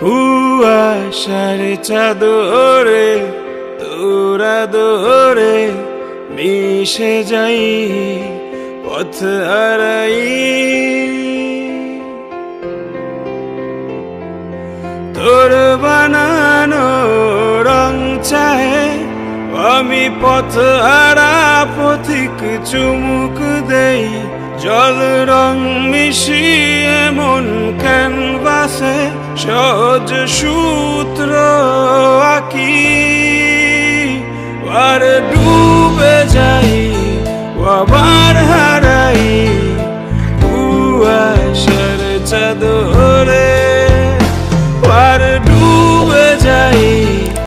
কুয়াশার চাদরে তোরা দোরে মিশে যাই পথ হারাই। তোর বানানো রং চাহে আমি পথ হারা পথিক চুমুক দেই। জল রং মিশিয়ে মন ক্যানভাসে সহজ সূত্র আঁকি। আর ডুবে যাই বাবা